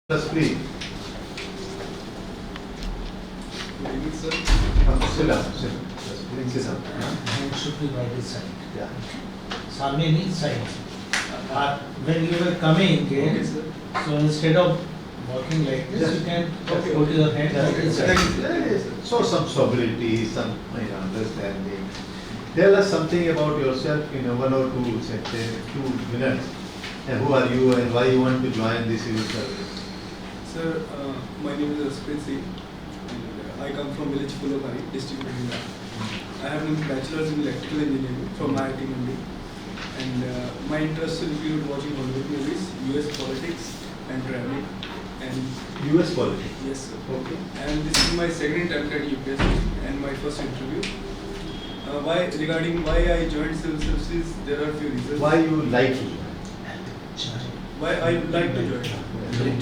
Just please. Good evening, sir. Sit down, sit down. Just please sit down. And it should be by this side. Yeah. Saamne means side. When you were coming, Okay, sir. so instead of walking like this, you can Okay, put your hand Yeah, like this side. So some stability, some understanding. Tell us something about yourself in 1 or 2 sentences, 2 minutes. And who are you and why you want to join the civil service? Sir, my name is Asprit Singh, and I come from village Pulokari, district of India. I have a bachelor's in electrical engineering from IIT Mumbai, and my interests include watching Hollywood movies, US politics, and traveling. And US politics. yes, sir. Okay. And this is my second attempt at UPSC and my first interview. Regarding why I joined civil services, there are a few reasons. Why you like to join? Why I would like to join.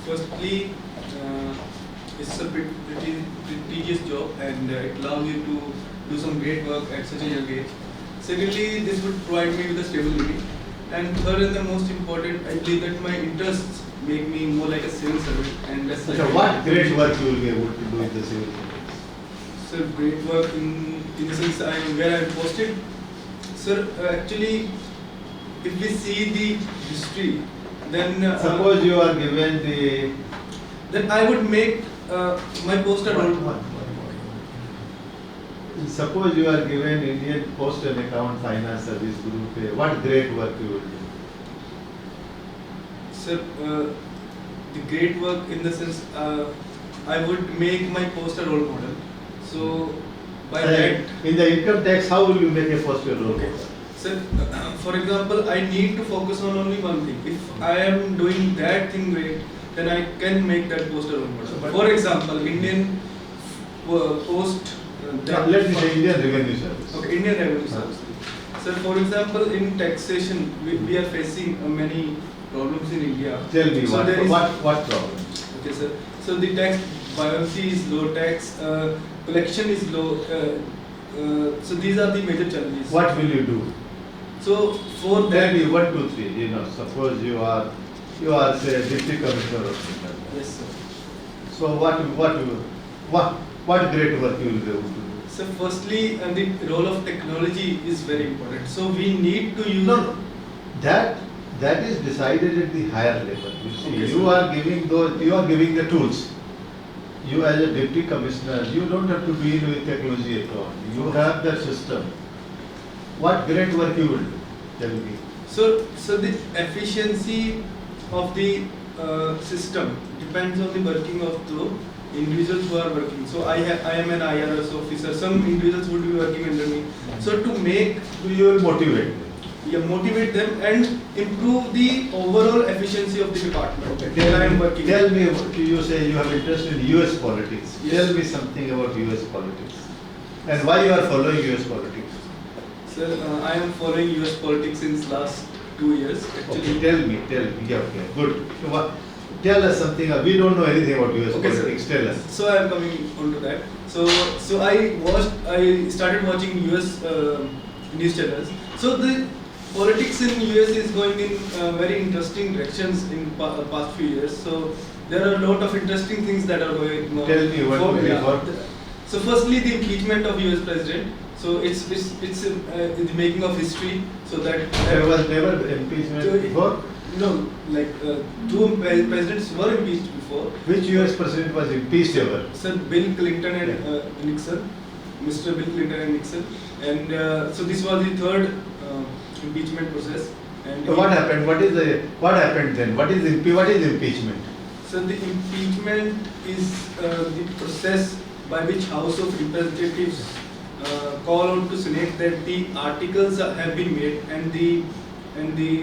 Firstly, it's a pretty tedious job, and it allows you to do some great work at such a young age. Secondly, this would provide me with a stability. And third and the most important, I believe that my interests make me more like a civil servant. And that's So what great work you will be able to do in the civil service? Sir, great work in the sense where I am posted. Sir, actually, if we see the history, then Suppose you are given the then I would make my post a role model. Suppose you are given Indian Post and Account Finance Service Group, what great work you will do? Sir, the great work in the sense I would make my post a role model. So by that, In the income tax, how will you make a post a role model? sir, for example, I need to focus on only one thing. If I am doing that thing great, then I can make that post a role model. For example, Indian Post. Let me say Indian Revenue Service. Okay, Indian Revenue Service. Sir, for example, in taxation, we are facing many problems in India. Tell me So there is- what problem? Okay, sir. So the tax buoyancy is low, tax collection is low. So these are the major challenges. What will you do? So for Tell that, me 1, 2, 3. Suppose you are say Deputy Commissioner of India. yes, sir. So what great work you will be able to do? So firstly, the role of technology is very important. So we need to use. No, that is decided at the higher level. You see, Okay, you sir. are giving the tools. You as a deputy commissioner, you don't have to deal with technology at all. You have the system. What great work you will do? Tell me. So the efficiency of the system depends on the working of the individuals who are working. So I am an IRS officer. Some individuals would be working under me. So to make You will motivate them. motivate them and improve the overall efficiency of the department where I am working. Tell me, you say you have interest in US politics. Yes. Tell me something about US politics. And why you are following US politics. Sir, I am following US politics since last 2 years. Okay, Actually, tell me. Yeah, okay, good. Tell us something. We don't know anything about US Okay, sir. politics. Tell us. so I am coming on to that. So I started watching US news channels. So the politics in US is going in very interesting directions in past few years. So there are a lot of interesting things that are going on. Tell me what For- will be yeah. for- So firstly, the impeachment of US president. So it's the making of history. So that There was never impeachment So- before. no, like 2 presidents were impeached before. Which US president was impeached ever? Sir, Bill Clinton and Nixon, Mr. Bill Clinton and Nixon, and so this was the third impeachment process. And So what happened? What happened then? What is impeachment? So the impeachment is the process by which House of Representatives call on to Senate that the articles have been made and the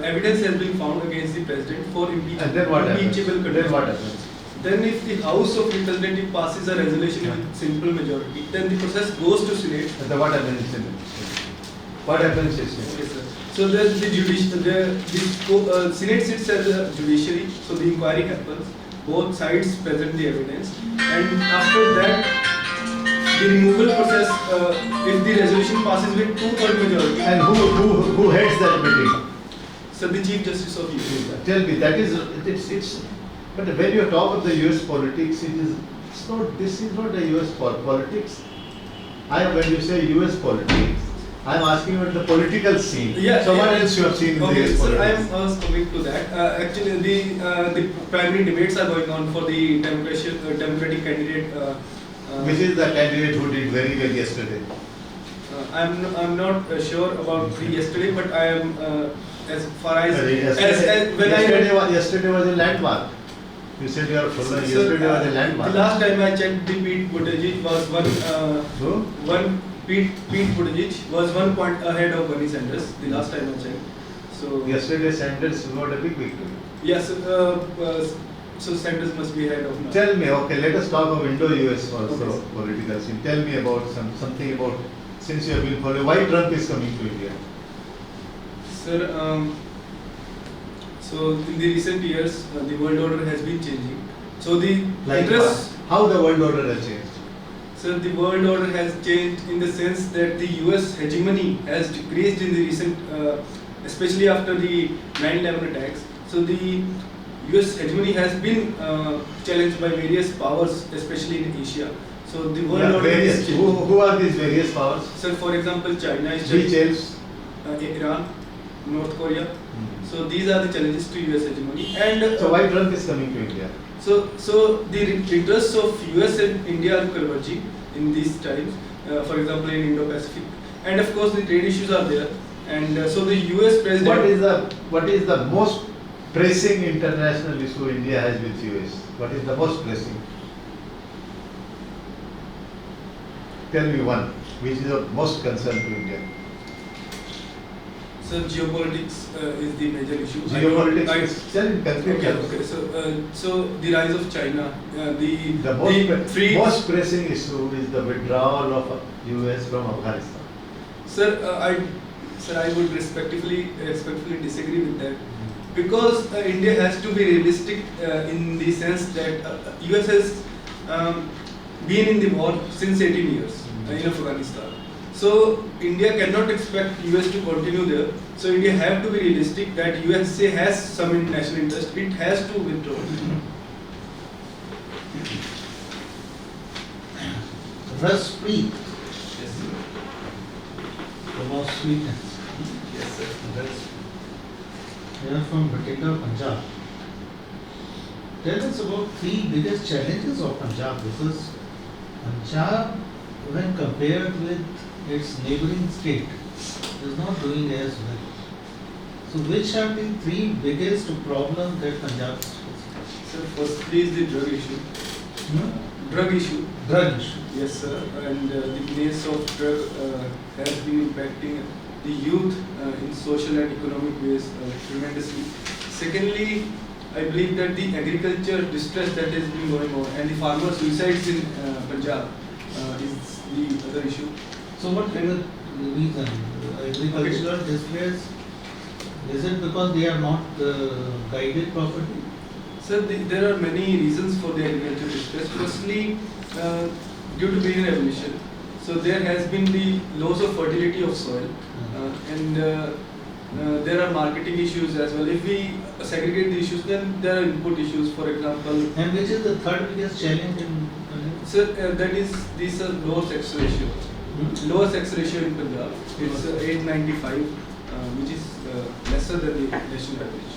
evidence has been found against the president for And then what happens? impeachable Then condition. what happens? Then if the House of Representatives passes a resolution with simple majority, then the process goes to Senate. And then what happens? What happens is Okay, sir. So there's the Senate sits as a judiciary, so the inquiry happens. Both sides present the evidence, and after that, the removal process. If the resolution passes with 2/3 majority, and who heads that meeting? Sir, the Chief Justice of US. Tell me, that is, it's, but when you talk of the US politics, it's not, this is not a US politics. When you say US politics, I am asking about the political scene. Yeah, So what yeah. else you have seen in the Okay, US sir, I politics? am coming to that. Actually, the primary debates are going on for the Democratic candidate. Which is the candidate who did very well yesterday? I'm not sure about the yesterday, but I am as far as Yesterday was a landmark. You said you are from Sir, yesterday was a landmark. the last time I checked, the Pete Buttigieg was Who? Pete Buttigieg was 1 point ahead of Bernie Sanders. The last time I checked. So Yesterday Sanders got a big victory. yes, so Sanders must be ahead of now. Tell me, okay, let us talk of Indo-US also, Okay. political scene. Tell me about something about, since you have been following, why Trump is coming to India? Sir, so in the recent years, the world order has been changing. So the Like interest, what? How the world order has changed? sir, the world order has changed in the sense that the US hegemony has decreased in the recent, especially after the 9/11 attacks. So the US hegemony has been challenged by various powers, especially in Asia. So the world Yeah, order various, is changing. who are these various powers? Sir, for example, China is Which else? Iran, North Korea. So these are the challenges to US hegemony. And So why Trump is coming to India? so the interests of US and India are converging in these times. For example, in Indo-Pacific, and of course the trade issues are there. And so the US president. What is the most pressing international issue India has with US? What is the most pressing? Tell me one, which is of most concern to India. So geopolitics is the major issue. Geopolitics, tell in concrete Okay, terms. okay. So the rise of China, The most pressing issue is the withdrawal of US from Afghanistan. Sir, I would respectfully disagree with that, because India has to be realistic in the sense that US has been in the war since 18 years in Afghanistan. So India cannot expect US to continue there. So India have to be realistic that USA has some national interest. It has to withdraw. Raspreet, Yes, sir. the most sweetness. Yes, sir. They are from Bathinda, Punjab. Tell us about three biggest challenges of Punjab, because Punjab, when compared with its neighboring state, is not doing as well. So which are the three biggest problems that Punjab is facing? So firstly is the drug issue. Drug issue. Drug issue. Yes, sir. And the menace of drug has been impacting the youth in social and economic ways tremendously. Secondly, I believe that the agriculture distress that has been going on and the farmer suicides in Punjab is the other issue. So what is the reason? Agricultural distress, is it because they are not guided properly? Sir, there are many reasons for the agricultural distress. Firstly, due to green revolution, so there has been the loss of fertility of soil, and there are marketing issues as well. If we segregate the issues, then there are input issues. For example, And which is the third biggest challenge in Punjab? sir, that is this lower sex ratio. Lower sex ratio in Punjab, it's 895, which is lesser than the national average.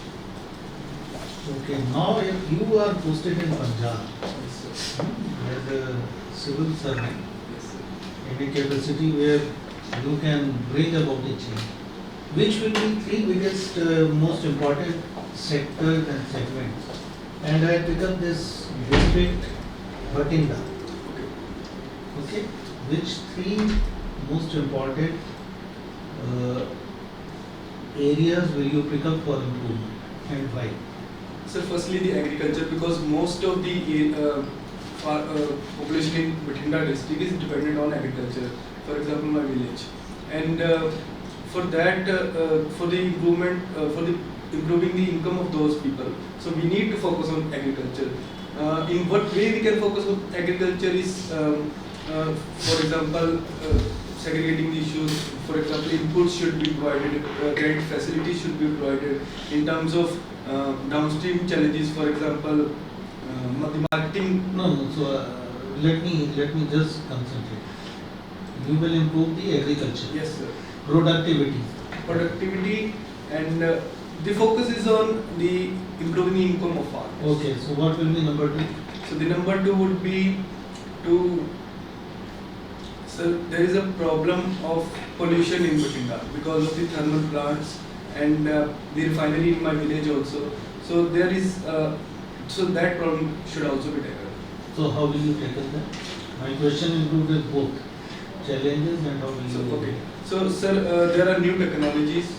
Okay, now if you are posted in Punjab Yes, sir. as a civil servant Yes, sir. in a capacity where you can bring about a change, which will be three biggest, most important sectors and segments. And I pick up this district Bathinda. Okay. Okay, which three most important areas will you pick up for improvement and why? So firstly the agriculture, because most of the population in Bathinda district is dependent on agriculture. For example, my village, and for that, for the improvement, for the improving the income of those people, so we need to focus on agriculture. In what way we can focus on agriculture is, for example, segregating the issues. For example, inputs should be provided, credit facilities should be provided. In terms of downstream challenges, for example, the marketing. No. So let me just concentrate. We will improve the agriculture, Yes, sir. productivity. Productivity, and the focus is on the improving the income of farmers. Okay. So what will be number 2? So the number 2 would be to. So there is a problem of pollution in Bathinda because of the thermal plants and the refinery in my village also. So there is so that problem should also be tackled. So how will you tackle that? My question included both challenges and how will So you okay. So sir, there are new technologies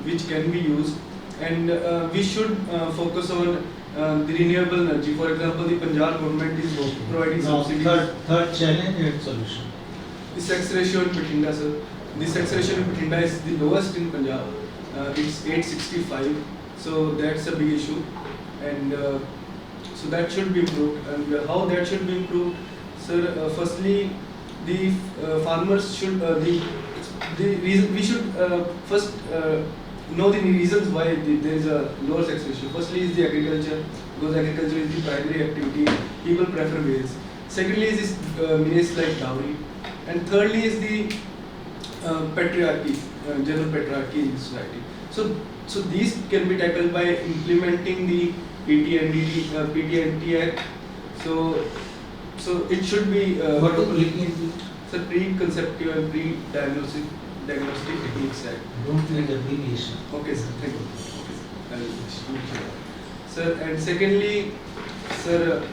which can be used, and we should focus on the renewable energy. For example, the Punjab government is providing Now, subsidies. third challenge and solution. The sex ratio in Bathinda, sir. The sex ratio in Bathinda is the lowest in Punjab. It's 865. So that's a big issue, and so that should be improved. And how that should be improved, sir? Firstly, the farmers should the reason we should first know the reasons why there is a lower sex ratio. Firstly is the agriculture, because agriculture is the primary activity. People prefer males. Secondly is this menace like dowry, and thirdly is the patriarchy, general patriarchy in society. So these can be tackled by implementing the PTNT Act. So it should be What is PTNT? so preconceptive and pre-diagnostic techniques act. Don't need abbreviation. Okay, sir. Thank you. Okay, sir. I will distribute here. Sir, and secondly, sir.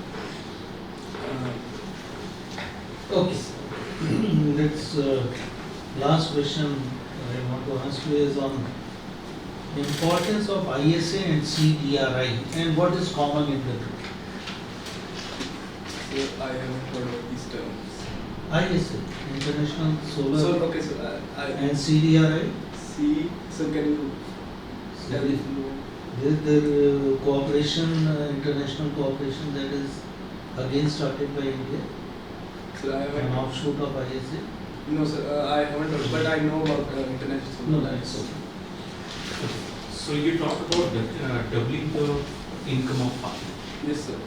Okay. Let's last question I want to ask you is on the importance of ISA and CDRI and what is common in the two. Sir, I haven't heard of these terms. ISA, International Solar, So okay, sir. and CDRI. See, sir, can you tell me? There is the cooperation, international cooperation that is again started by India, Sir, I an haven't. offshoot of ISA. No, sir. I haven't heard, but I know about international. No, Alliance. that's okay. So you talked about doubling the income of farmers. Yes, sir.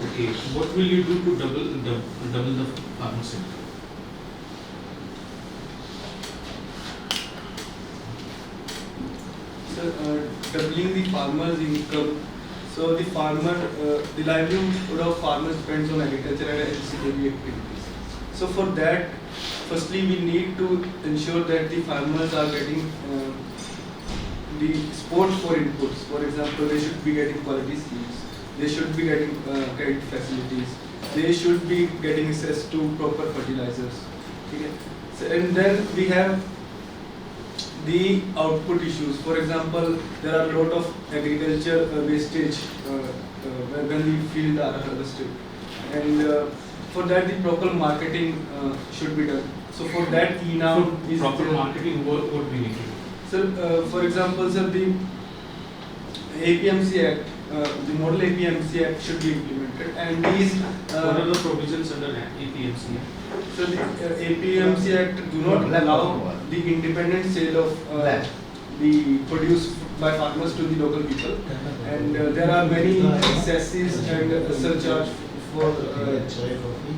Okay, what will you do to double the farmers' income? Sir, doubling the farmer's income. So the farmer, the livelihood of farmers depends on agriculture and ancillary activities. So for that, firstly we need to ensure that the farmers are getting the support for inputs. For example, they should be getting quality seeds. They should be getting credit facilities. They should be getting access to proper fertilizers. Okay. So, and then we have the output issues. For example, there are a lot of agriculture wastage when the fields are harvested, and for that the proper marketing should be done. So for that, now So proper marketing, what we need to do? So, for example, sir, the APMC Act, the Model APMC Act should be implemented, and these. What are the provisions under APMC? So the APMC Act do not allow the independent sale of the produce by farmers to the local people, and there are many cesses and surcharge for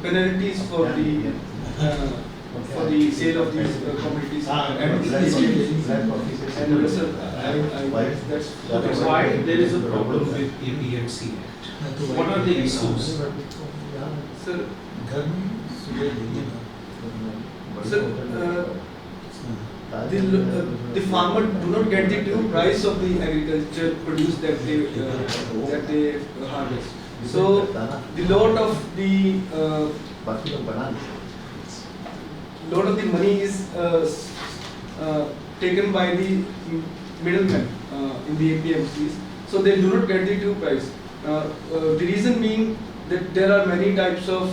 penalties for the sale of these commodities and sir, that's Okay, why there is a problem with APMC Act? What are the issues? sir. Sir, the farmer do not get the true price of the agriculture produce that they harvest. So the lot of the money is taken by the middlemen in the APMCs. So they do not get the true price. The reason being that there are many types of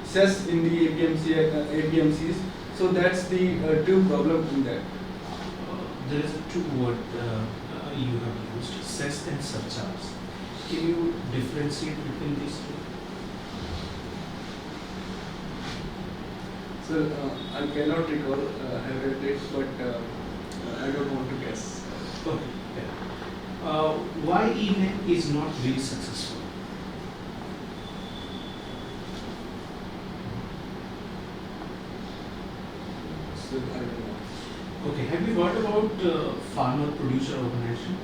cess in the APMCs. So that's the true problem in that. There is two word you have used, cess and surcharge. Can you differentiate between these two? Sir, I cannot recall. I have read it, but I don't want to guess. Okay. Yeah. Why eNet is not really successful? So I don't know. Okay. Have you heard about farmer producer organization?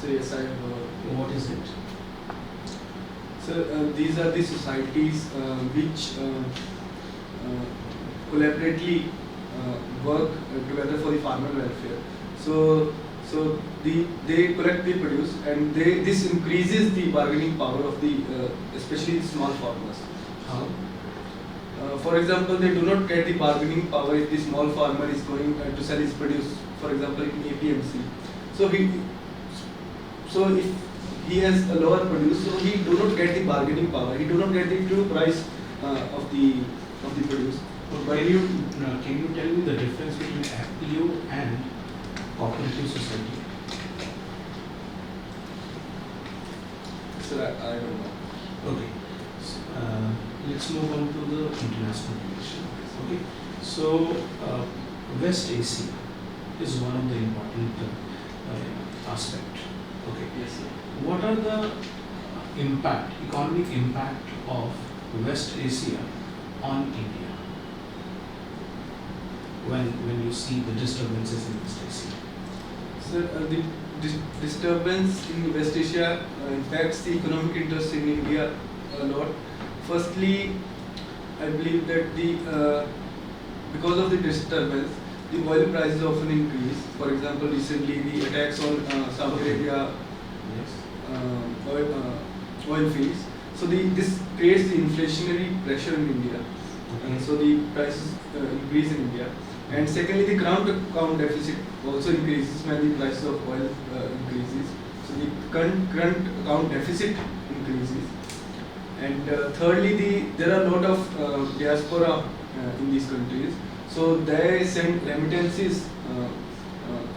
So yes, I have. What is it? So these are the societies which collaboratively work together for the farmer welfare. They collectively produce, and this increases the bargaining power of the especially the small farmers. How? For example, they do not get the bargaining power if the small farmer is going to sell his produce, for example, in APMC. So if he has a lower produce, so he do not get the bargaining power. He do not get the true price of the produce. Can you tell me the difference between FPO and cooperative society? So I don't know. Okay. Let's move on to the international relation. Okay. So West Asia is one of the important aspect. Okay. Yes, sir. What are the economic impact of West Asia on India? When you see the disturbances in West Asia? Sir, the disturbance in West Asia impacts the economic interest in India a lot. Firstly, I believe that because of the disturbance, the oil prices often increase. For example, recently the attacks on Saudi Arabia Yes. oil fields. So this creates the inflationary pressure in India. Okay. So the prices increase in India. And secondly, the current account deficit also increases when the prices of oil increases. So the current account deficit increases. And thirdly, there are a lot of diaspora in these countries. So they send remittances.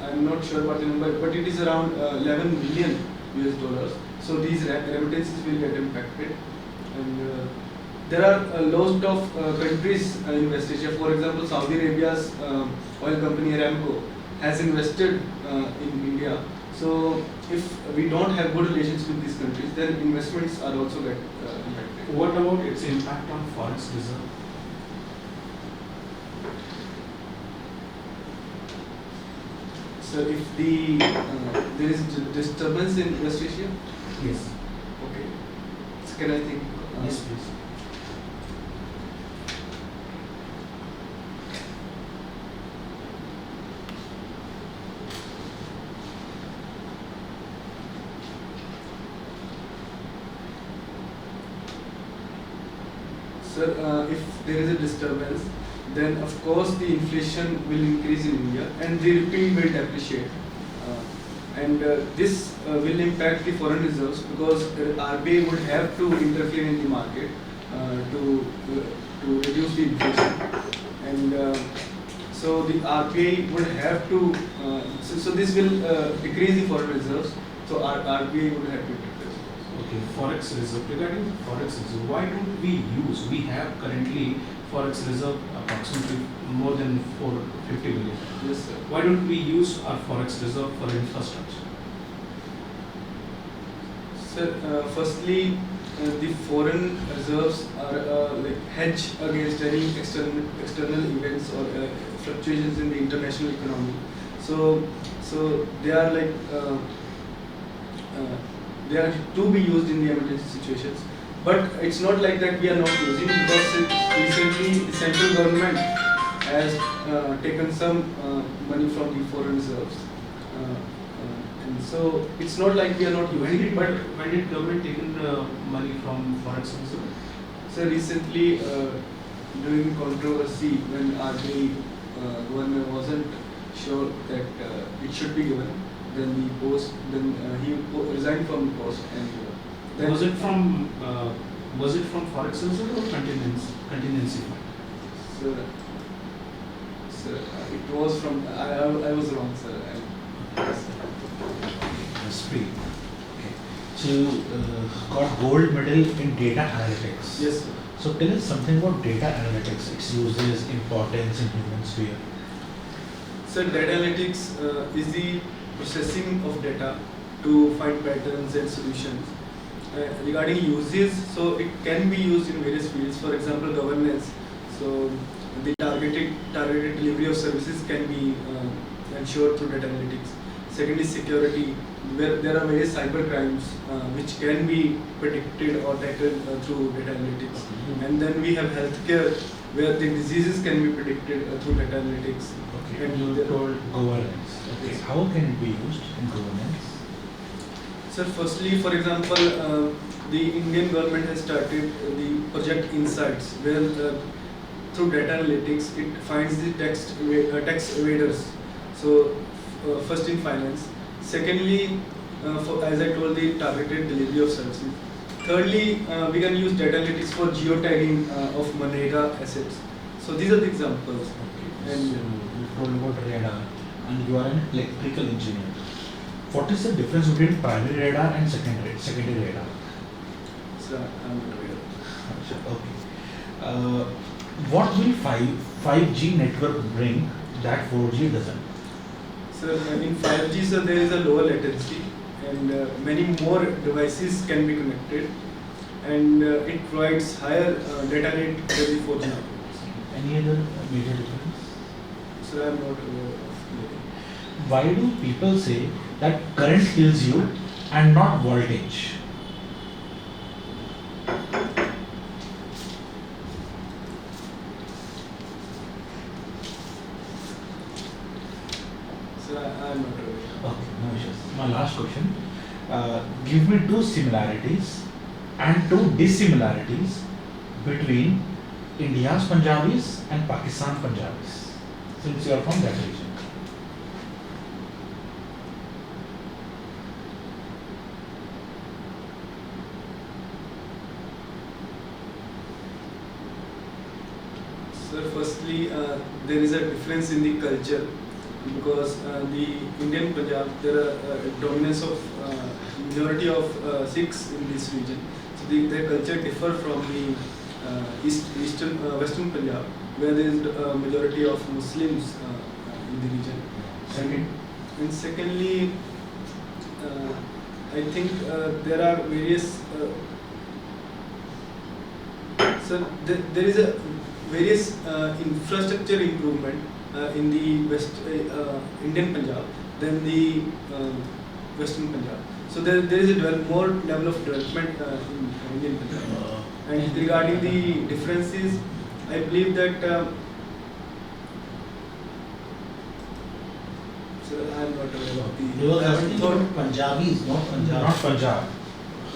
I'm not sure about the number, but it is around 11 billion US dollars. So these remittances will get impacted. And there are a lot of countries in West Asia. For example, Saudi Arabia's oil company Aramco has invested in India. So if we don't have good relations with these countries, then investments are also get impacted. What about its impact on forex reserve? So if there is disturbance in West Asia, Yes. okay. So can I think? Yes, please. Sir, if there is a disturbance, then of course the inflation will increase in India and the rupee will depreciate. And this will impact the foreign reserves because RBI would have to interfere in the market to reduce the inflation. And so the RBI would have to, so this will decrease the foreign reserves, so RBI would have to interfere. Okay, forex reserve. Regarding forex reserve, why don't we have currently forex reserve approximately more than 450 billion. Yes, sir. Why don't we use our forex reserve for infrastructure? Sir, firstly, the foreign reserves are like hedge against any external events or fluctuations in the international economy. So they are like they are to be used in the emergency situations. But it's not like that we are not using, because recently the central government has taken some money from the foreign reserves. And so it's not like we are not using it, but When did government taken money from forex reserve? so recently during controversy when RBI governor wasn't sure that it should be given, then he resigned from the post, and then Was it from forex reserve or contingency fund? Sir, it was from I was wrong, sir. That's great. Okay. So got gold medal in data analytics. Yes, sir. So tell us something about data analytics, its uses, importance in human sphere. So data analytics is the processing of data to find patterns and solutions. Regarding uses, so it can be used in various fields. For example, governance. So the targeted delivery of services can be ensured through data analytics. Second is security, where there are various cyber crimes which can be predicted or tackled through data analytics. And then we have healthcare, where the diseases can be predicted through data analytics. Okay. And You there- told governance. Okay. Yes. How can it be used in governance? Sir, firstly, for example, the Indian government has started the project Insights, where through data analytics it finds the tax evaders. So, first in finance. Secondly, as I told, the targeted delivery of services. Thirdly, we can use data analytics for geotagging of Manrega assets. So these are the examples. Okay. And- So you told about radar, and you are an electrical engineer. What is the difference between primary radar and secondary radar? So I'm not aware. Okay. What will 5G network bring that 4G doesn't? So in 5G, so there is a lower latency, and many more devices can be connected, and it provides higher data rate than the 4G networks. Any other major difference? So I'm not aware of. Why do people say that current kills you and not voltage? So I'm not aware. Okay, no issues. My last question. Give me two similarities and two dissimilarities between India's Punjabis and Pakistan Punjabis, since you are from that region. Sir, firstly, there is a difference in the culture, because the Indian Punjab, there are dominance of majority of Sikhs in this region. So their culture differ from the Western Punjab, where there is a majority of Muslims in the region. And secondly, I think there are various. So there is a various infrastructure improvement in the Indian Punjab than the Western Punjab. So there is a more level of development in Indian Punjab. And regarding the differences, I believe that. So I am not aware of the. You were asking thought- about Punjabis, not Punjab. Not Punjab.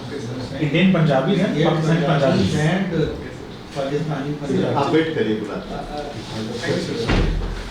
Okay, sir. Indian Punjabis and Indian Pakistani Punjabis. Punjabis. Okay, sir. Pakistani Punjabis. आप wait करिए बुलाते हैं। Thank you, sir.